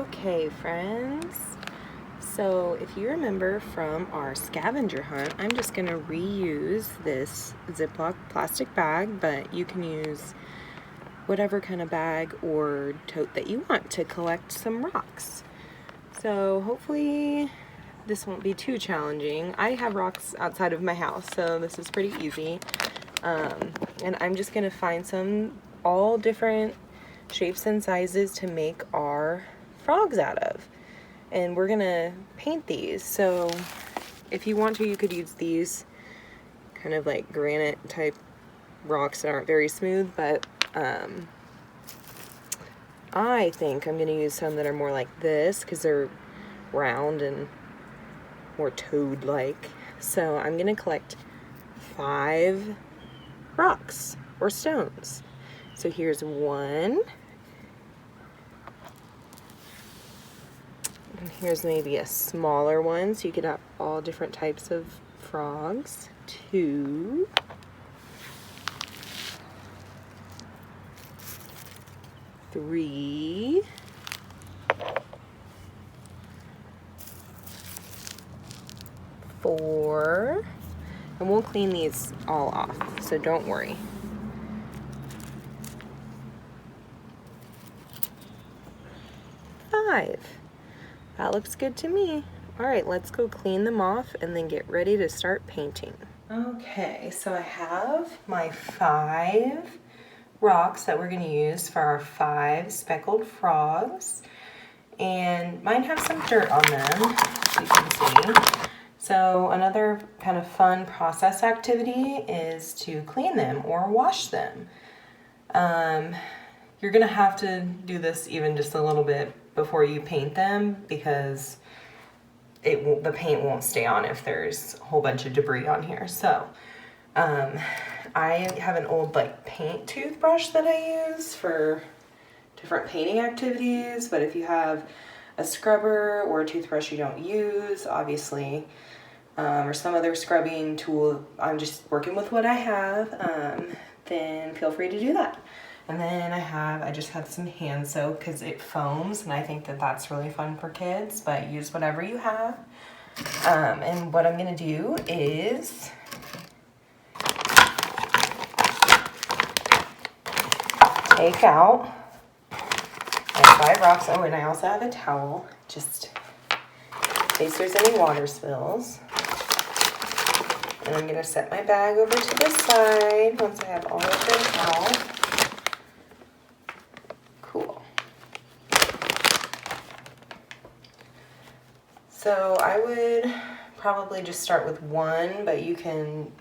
Okay, friends, so if you remember from our scavenger hunt, I'm just going to reuse this Ziploc plastic bag, but you can use whatever kind of bag or tote that you want to collect some rocks. So hopefully this won't be too challenging. I have rocks outside of my house, so this is pretty easy. And I'm just going to find some all different shapes and sizes to make our frogs out of. And we're gonna paint these. So if you want to, you could use these kind of like granite type rocks that aren't very smooth, but I think I'm gonna use some that are more like this because they're round and more toad-like. So I'm gonna collect 5 rocks or stones. So here's one. And here's maybe a smaller one, so you could have all different types of frogs. 2. 3. 4. And we'll clean these all off, so don't worry. 5. That looks good to me. All right, let's go clean them off and then get ready to start painting. Okay, so I have my 5 rocks that we're going to use for our 5 speckled frogs. And mine have some dirt on them, as you can see. So another kind of fun process activity is to clean them or wash them. You're going to have to do this even just a little bit before you paint them because the paint won't stay on if there's a whole bunch of debris on here. So I have an old like paint toothbrush that I use for different painting activities, but if you have a scrubber or a toothbrush you don't use, obviously, or some other scrubbing tool, I'm just working with what I have, then feel free to do that. And then I just had some hand soap because it foams, and I think that that's really fun for kids, but use whatever you have. And what I'm gonna do is take out my 5 rocks. Oh, and I also have a towel, just in case there's any water spills. And I'm gonna set my bag over to the side once I have all of them out. Cool. So I would probably just start with 1, but you can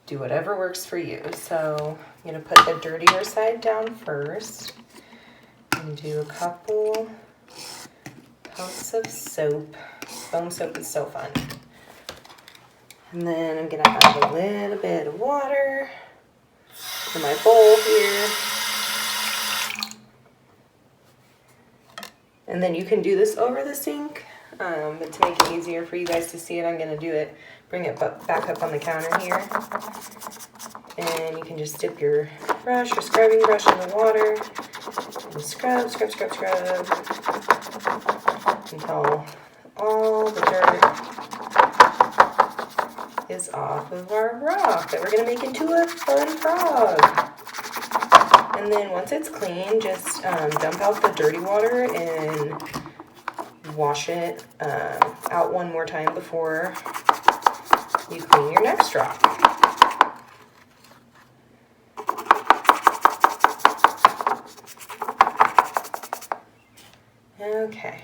do whatever works for you. So I'm gonna put the dirtier side down first and do a couple pumps of soap. Foam soap is so fun. And then I'm gonna add a little bit of water to my bowl here. And then you can do this over the sink, but to make it easier for you guys to see it, I'm gonna do it, bring it back up on the counter here. And you can just dip your brush or scrubbing brush in the water and scrub, scrub, scrub, scrub until all the dirt is off of our rock that we're gonna make into a fun frog. And then once it's clean, just dump out the dirty water and wash it out one more time before you clean your next rock. Okay.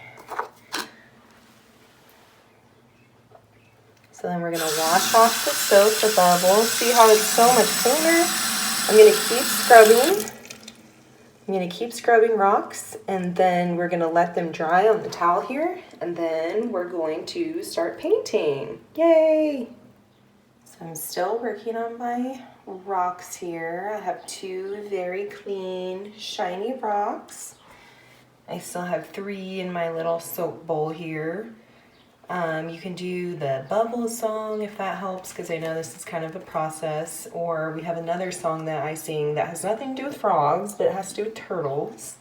So then we're going to wash off the soap, the bubbles. See how it's so much cleaner? I'm going to keep scrubbing. I'm going to keep scrubbing rocks, and then we're going to let them dry on the towel here, and then we're going to start painting. Yay! So I'm still working on my rocks here. I have 2 very clean, shiny rocks. I still have 3 in my little soap bowl here. You can do the bubble song if that helps, because I know this is kind of a process, or we have another song that I sing that has nothing to do with frogs, but it has to do with turtles.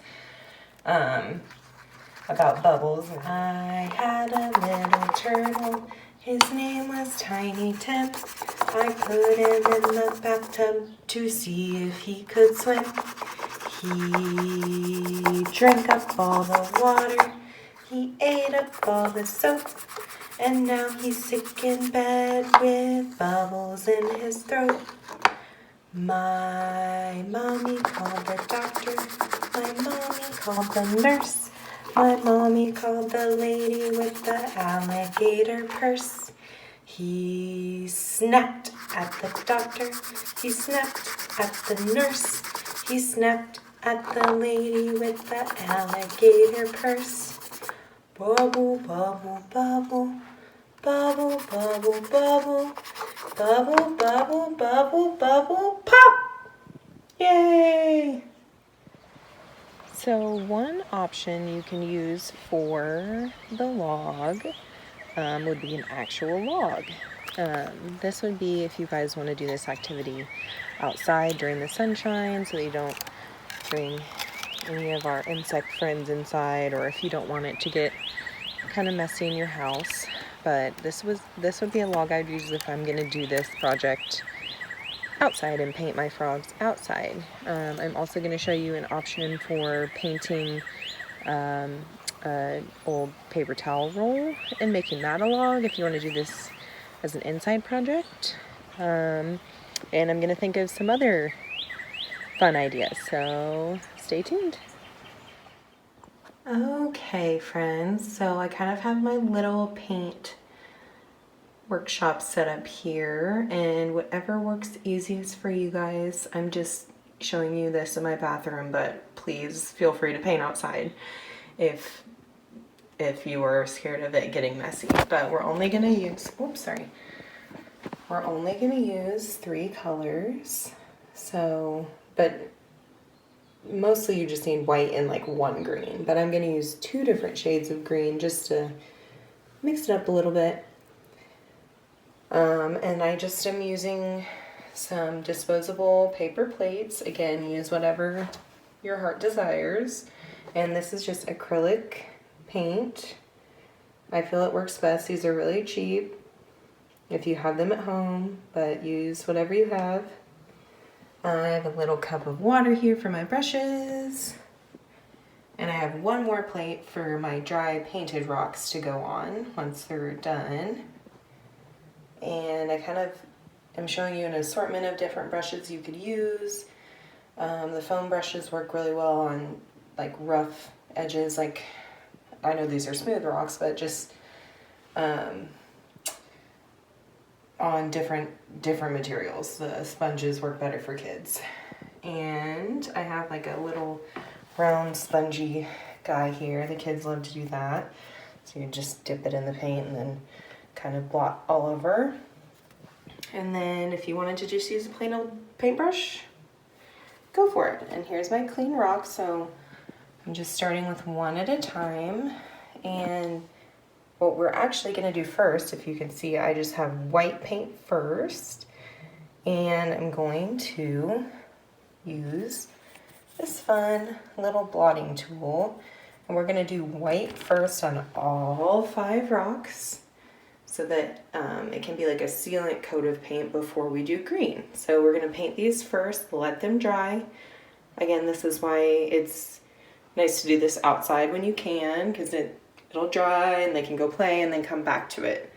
about bubbles. I had a little turtle, his name was Tiny Tim. I put him in the bathtub to see if he could swim. He drank up all the water, he ate up all the soap, and now he's sick in bed with bubbles in his throat. My mommy called the doctor, my mommy called the nurse, my mommy called the lady with the alligator purse. He snapped at the doctor, he snapped at the nurse, he snapped at the lady with the alligator purse. Bubble, bubble, bubble, bubble, bubble, bubble, bubble, bubble, bubble, bubble, pop! Yay! So one option you can use for the log would be an actual log. This would be if you guys want to do this activity outside during the sunshine so that you don't bring any of our insect friends inside, or if you don't want it to get kind of messy in your house. But this would be a log I'd use if I'm going to do this project outside and paint my frogs outside. I'm also going to show you an option for painting an old paper towel roll and making that a log if you want to do this as an inside project. And I'm going to think of some other fun ideas, so stay tuned. Okay, friends, so I kind of have my little paint workshop set up here, and whatever works easiest for you guys. I'm just showing you this in my bathroom, but please feel free to paint outside if you are scared of it getting messy. But we're only gonna use, we're only gonna use 3 colors. So, but mostly you just need white and like 1 green, but I'm gonna use 2 different shades of green just to mix it up a little bit. And I just am using some disposable paper plates. Again, use whatever your heart desires. And this is just acrylic paint. I feel it works best. These are really cheap if you have them at home, but use whatever you have. I have a little cup of water here for my brushes. And I have 1 more plate for my dry painted rocks to go on once they're done. And I kind of am showing you an assortment of different brushes you could use. The foam brushes work really well on like rough edges. Like, I know these are smooth rocks, but just on different materials. The sponges work better for kids. And I have like a little round spongy guy here. The kids love to do that. So you just dip it in the paint and then kind of blot all over. And then if you wanted to just use a plain old paintbrush, go for it. And here's my clean rock. So I'm just starting with 1 at a time. And what we're actually going to do first, if you can see, I just have white paint first. And I'm going to use this fun little blotting tool. And we're going to do white first on all 5 rocks so that it can be like a sealant coat of paint before we do green. So we're going to paint these first, let them dry. Again, this is why it's nice to do this outside when you can, because it'll dry and they can go play and then come back to it.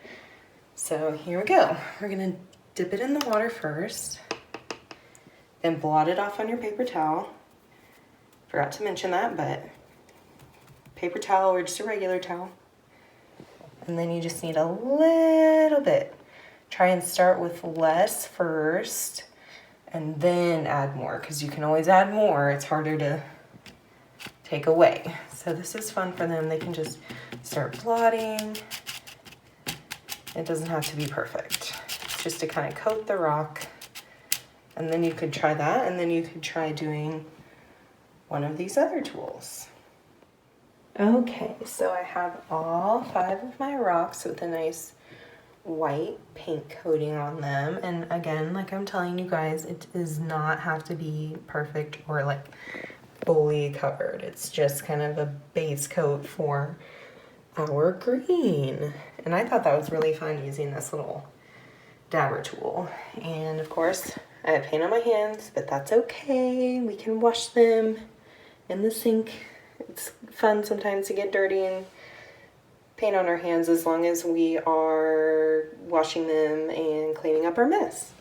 So here we go. We're going to dip it in the water first, then blot it off on your paper towel. Forgot to mention that, but paper towel or just a regular towel. And then you just need a little bit. Try and start with less first and then add more, because you can always add more. It's harder to take away. So this is fun for them. They can just start blotting. It doesn't have to be perfect. It's just to kind of coat the rock. And then you could try that, and then you could try doing one of these other tools. Okay, so I have all 5 of my rocks with a nice white paint coating on them. And again, like I'm telling you guys, it does not have to be perfect or like fully covered. It's just kind of a base coat for our green. And I thought that was really fun using this little dabber tool. And of course, I have paint on my hands, but that's okay. We can wash them in the sink. It's fun sometimes to get dirty and paint on our hands as long as we are washing them and cleaning up our mess.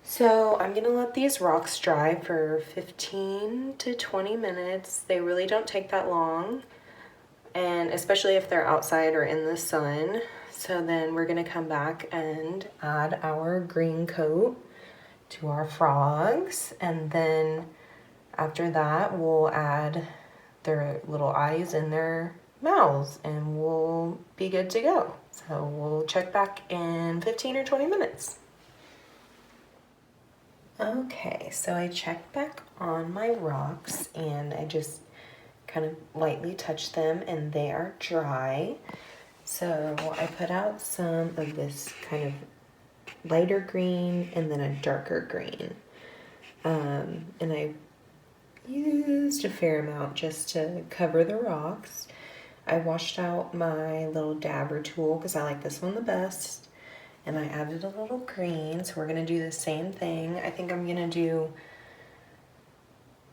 So I'm gonna let these rocks dry for 15 to 20 minutes. They really don't take that long, and especially if they're outside or in the sun. So then we're gonna come back and add our green coat to our frogs, and then after that we'll add their little eyes and their mouths and we'll be good to go. So we'll check back in 15 or 20 minutes. Okay, so I checked back on my rocks and I just kind of lightly touched them and they are dry. So I put out some of this kind of lighter green and then a darker green. And I used a fair amount just to cover the rocks. I washed out my little dabber tool because I like this one the best. And I added a little green, so we're gonna do the same thing. I think I'm gonna do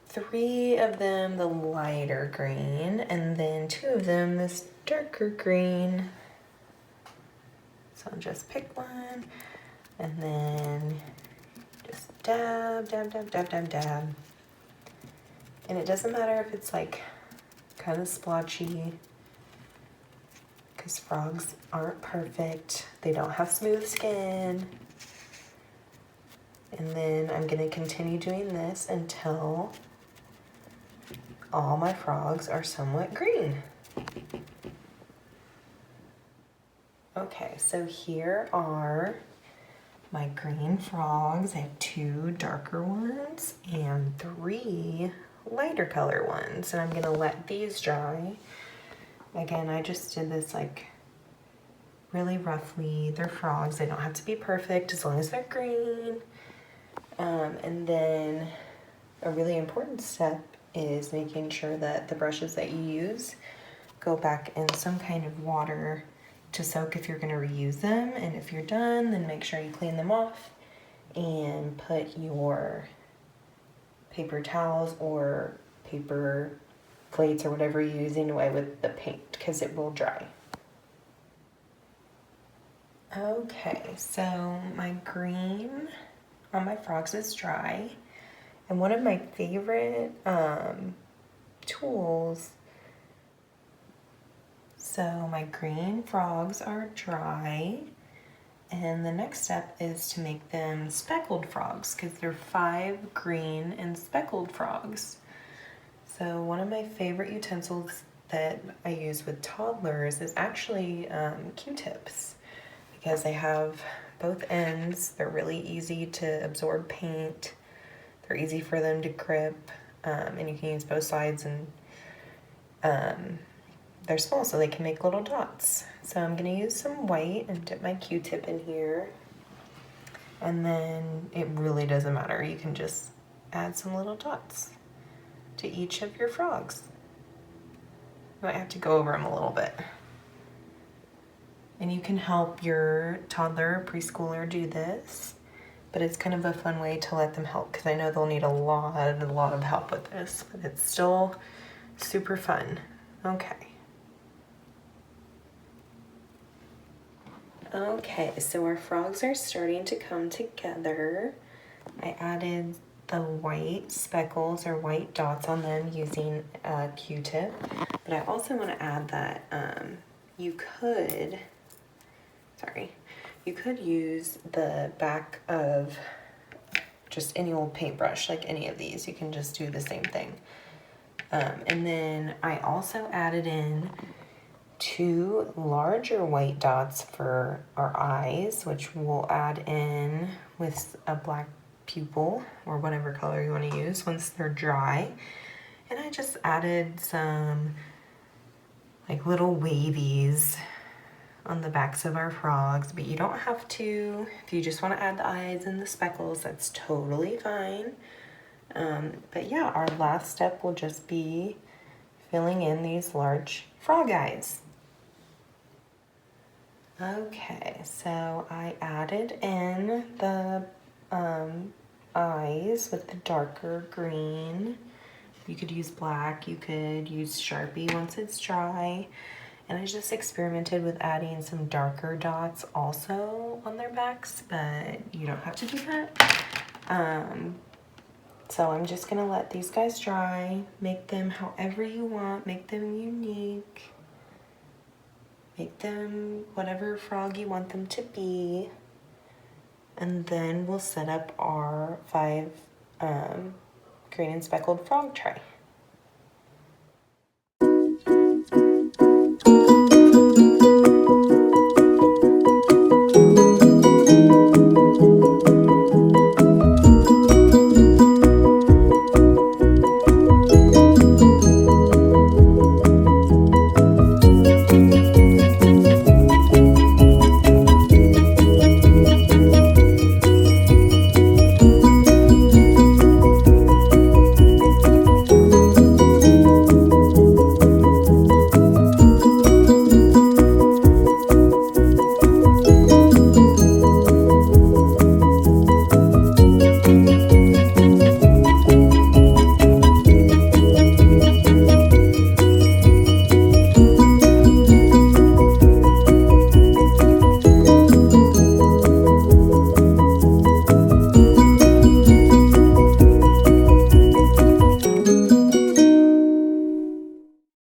3 of them the lighter green, and then 2 of them this darker green. So I'll just pick one, and then just dab, dab, dab, dab, dab, dab. And it doesn't matter if it's like kind of splotchy, because frogs aren't perfect. They don't have smooth skin. And then I'm gonna continue doing this until all my frogs are somewhat green. Okay, so here are my green frogs. I have 2 darker ones and 3 lighter color ones. And I'm gonna let these dry. Again, I just did this like really roughly. They're frogs, they don't have to be perfect as long as they're green. And then a really important step is making sure that the brushes that you use go back in some kind of water to soak if you're gonna reuse them. And if you're done, then make sure you clean them off and put your paper towels or paper plates or whatever you're using away with the paint because it will dry. Okay, so my green on my frogs is dry. And one of my favorite tools, so my green frogs are dry. And the next step is to make them speckled frogs because they're 5 green and speckled frogs. So one of my favorite utensils that I use with toddlers is actually Q-tips because they have both ends. They're really easy to absorb paint. They're easy for them to grip, and you can use both sides, and they're small so they can make little dots. So I'm gonna use some white and dip my Q-tip in here. And then it really doesn't matter. You can just add some little dots to each of your frogs. You might have to go over them a little bit. And you can help your toddler or preschooler do this, but it's kind of a fun way to let them help because I know they'll need a lot of help with this, but it's still super fun. Okay. Okay, so our frogs are starting to come together. I added the white speckles or white dots on them using a Q-tip, but I also want to add that you could use the back of just any old paintbrush, like any of these. You can just do the same thing. And then I also added in 2 larger white dots for our eyes, which we'll add in with a black pupil or whatever color you want to use once they're dry. And I just added some like little wavies on the backs of our frogs, but you don't have to. If you just want to add the eyes and the speckles, that's totally fine. But yeah, our last step will just be filling in these large frog eyes. Okay, so I added in the eyes with the darker green. You could use black, you could use Sharpie once it's dry. And I just experimented with adding some darker dots also on their backs, but you don't have to do that. So I'm just gonna let these guys dry, make them however you want, make them unique, make them whatever frog you want them to be, and then we'll set up our 5 green and speckled frog tray.